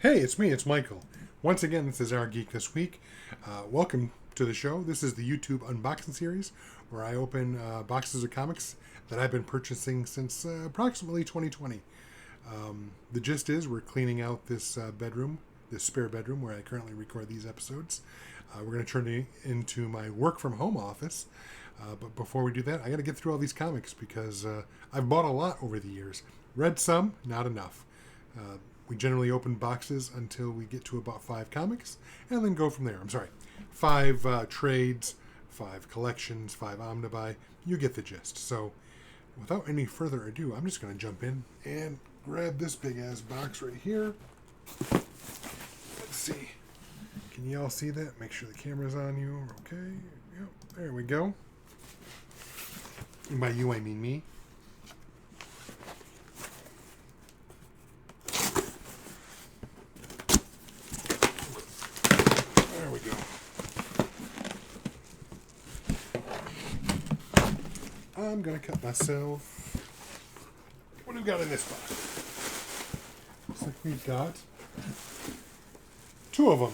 Hey, it's me, it's Michael. Once again, this is our Geek This Week. Welcome to the show. This is the YouTube unboxing series where I open boxes of comics that I've been purchasing since approximately 2020. The gist is we're cleaning out this bedroom, this spare bedroom where I currently record these episodes. We're going to turn it into my work from home office. But before we do that, I got to get through all these comics because I've bought a lot over the years. Read some, not enough. We generally open boxes until we get to about 5 comics, and then go from there. I'm sorry, 5 trades, 5 collections, 5 omnibuy. You get the gist. So, without any further ado, I'm just going to jump in and grab this big-ass box right here. Let's see. Can you all see that? Make sure the camera's on you. Okay. Yep. There we go. And by you, I mean me. There we go. I'm going to cut myself. What do we got in this box? Looks like we've got 2 of them.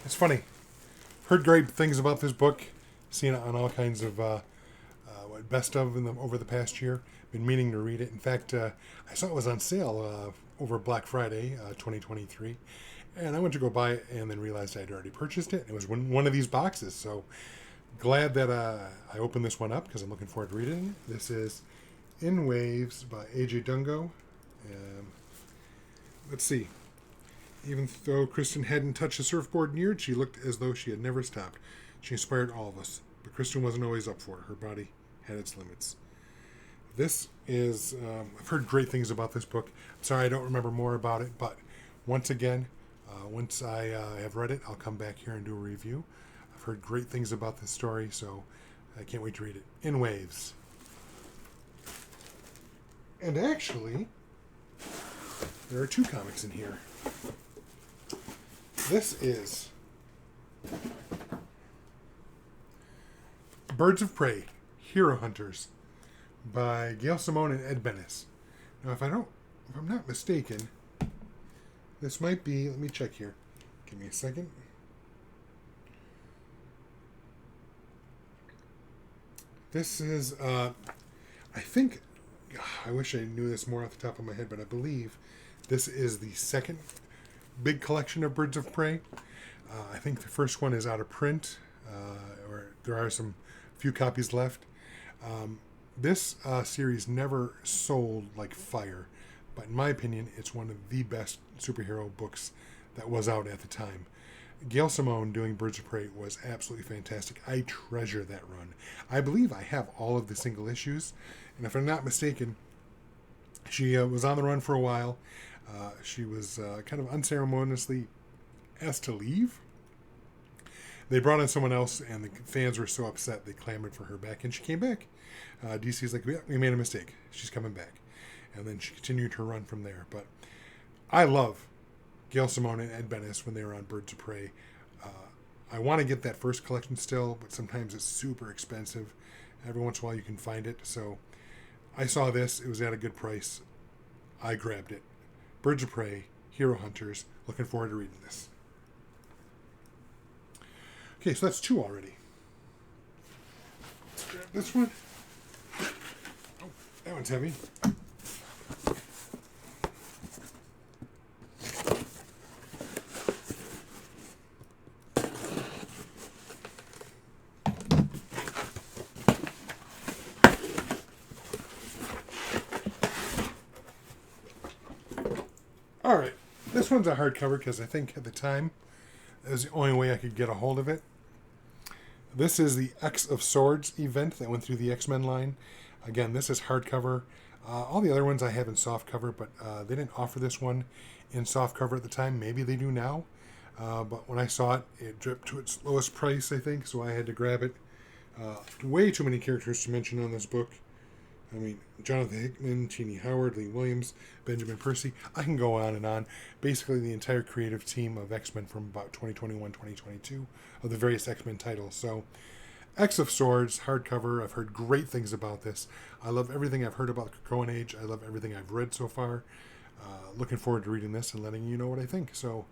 It's funny. Heard great things about this book. Seen it on all kinds of best of over the past year. Been meaning to read it. In fact, I saw it was on sale over Black Friday 2023. And I went to go buy it and then realized I'd already purchased it. It was one of these boxes. So glad that I opened this one up because I'm looking forward to reading it. This is In Waves by AJ Let's see. Even though Kristen hadn't touched a surfboard near it, she looked as though she had never stopped. She inspired all of us. But Kristen wasn't always up for it. Her body had its limits. This is... I've heard great things about this book. I'm sorry I don't remember more about it, but once again, once I have read it, I'll come back here and do a review. I've heard great things about this story, so I can't wait to read it. In Waves. And actually, there are 2 comics in here. This is Birds of Prey, Hero Hunters by Gail Simone and Ed Benes. Now, if I'm not mistaken, this might be, let me check here. Give me a second. This is, I think, I wish I knew this more off the top of my head, but I believe this is the second big collection of Birds of Prey. I think the first one is out of print, or there are some few copies left. This series never sold like fire, but in my opinion, it's one of the best superhero books that was out at the time. Gail Simone doing Birds of Prey was absolutely fantastic. I treasure that run. I believe I have all of the single issues, and if I'm not mistaken, she was on the run for a while. She was kind of unceremoniously asked to leave. They brought in someone else, and the fans were so upset they clamored for her back, and she came back. DC's like, we made a mistake. She's coming back. And then she continued her run from there. But I love Gail Simone and Ed Benes when they were on Birds of Prey. I want to get that first collection still, but sometimes it's super expensive. Every once in a while you can find it. So I saw this. It was at a good price. I grabbed it. Birds of Prey, Hero Hunters. Looking forward to reading this. Okay, so that's 2 already. Let's grab this one. Oh, that one's heavy. Alright, this one's a hardcover because I think at the time it was the only way I could get a hold of it. This is the X of Swords event that went through the X-Men line. Again, this is hardcover. All the other ones I have in softcover, but they didn't offer this one in softcover at the time. Maybe they do now. But when I saw it, it dripped to its lowest price, I think, so I had to grab it. Way too many characters to mention on this book. I mean, Jonathan Hickman, Teenie Howard, Lee Williams, Benjamin Percy. I can go on and on. Basically, the entire creative team of X-Men from about 2021, 2022 of the various X-Men titles. So, X of Swords, hardcover. I've heard great things about this. I love everything I've heard about the Krakoan Age. I love everything I've read so far. Looking forward to reading this and letting you know what I think. So,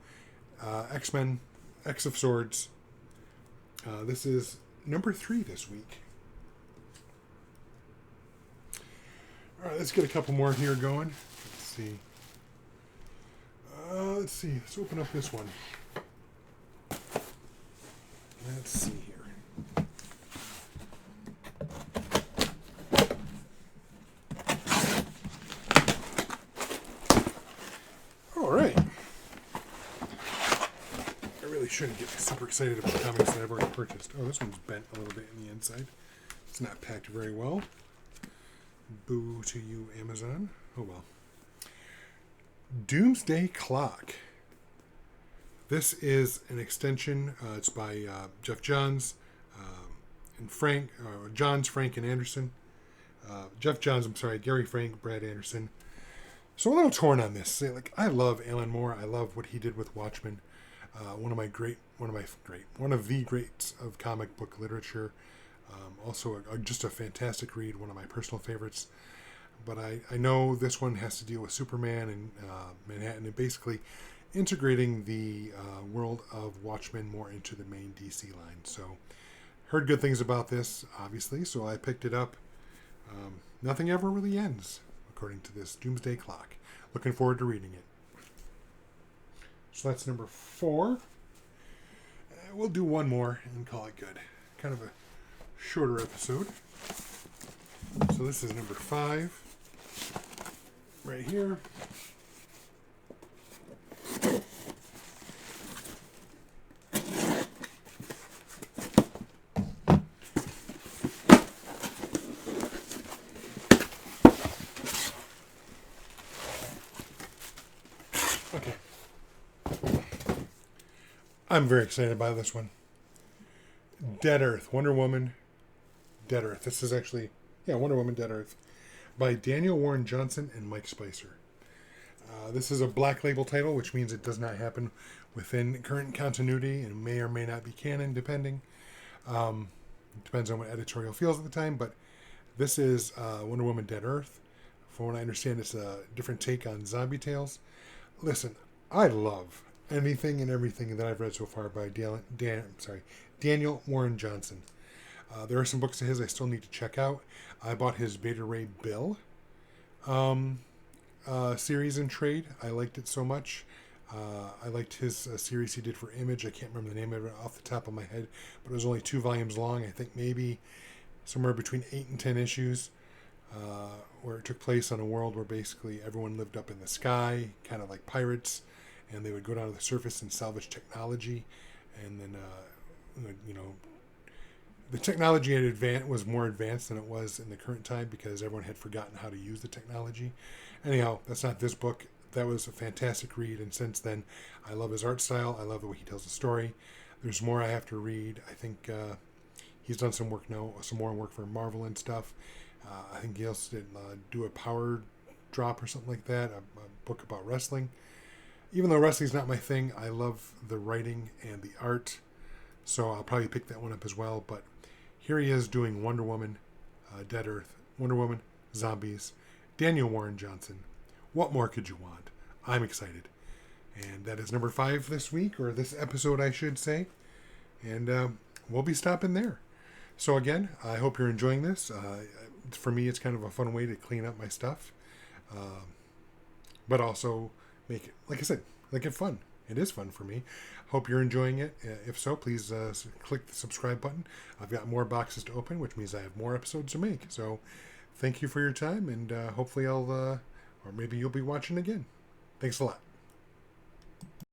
X-Men, X of Swords. This is number 3 this week. All right, let's get a couple more here going. Let's see. Let's open up this one. Let's see here. All right. I really shouldn't get super excited about comics that I've already purchased. Oh, this one's bent a little bit in the inside. It's not packed very well. Boo to you, Amazon. Oh well. Doomsday Clock. This is an extension. It's by Jeff Johns and Frank. Johns, Frank, and Anderson. Jeff Johns, I'm sorry, Gary Frank, Brad Anderson. So a little torn on this. Like, I love Alan Moore. I love what he did with Watchmen. One of the greats of comic book literature. Also, just a fantastic read. One of my personal favorites. But I know this one has to deal with Superman and Manhattan, and basically integrating the world of Watchmen more into the main DC line. So, heard good things about this, obviously, so I picked it up. Nothing ever really ends, according to this Doomsday Clock. Looking forward to reading it. So that's number 4. We'll do one more and call it good. Kind of a shorter episode. So this is number 5. Right here. Okay. I'm very excited by this one. Dead Earth, Wonder Woman, Dead Earth. This is actually, Wonder Woman, Dead Earth, by Daniel Warren Johnson and Mike Spicer. This is a black label title, which means it does not happen within current continuity and may or may not be canon, depending. It depends on what editorial feels at the time, but this is Wonder Woman, Dead Earth. From what I understand, it's a different take on zombie tales. Listen, I love anything and everything that I've read so far by Daniel Warren Johnson. There are some books of his I still need to check out. I bought his Beta Ray Bill series in trade. I liked it so much. I liked his series he did for Image. I can't remember the name of it off the top of my head, but it was only 2 volumes long. I think maybe somewhere between 8 and 10 issues, where it took place on a world where basically everyone lived up in the sky, kind of like pirates, and they would go down to the surface and salvage technology, and then the technology was more advanced than it was in the current time because everyone had forgotten how to use the technology. Anyhow, that's not this book. That was a fantastic read, and since then, I love his art style. I love the way he tells the story. There's more I have to read. I think he's done some more work for Marvel and stuff. I think he also did do a Power Drop or something like that, a book about wrestling. Even though wrestling's not my thing, I love the writing and the art, so I'll probably pick that one up as well. But here he is doing Wonder Woman, Dead Earth, Wonder Woman, zombies, Daniel Warren Johnson. What more could you want? I'm excited. And that is number 5 this week, or this episode, I should say. And we'll be stopping there. So again, I hope you're enjoying this. For me, it's kind of a fun way to clean up my stuff. But also make it, like I said, make it fun. It is fun for me. Hope you're enjoying it. If so, please click the subscribe button. I've got more boxes to open, which means I have more episodes to make. So thank you for your time, and hopefully or maybe you'll be watching again. Thanks a lot.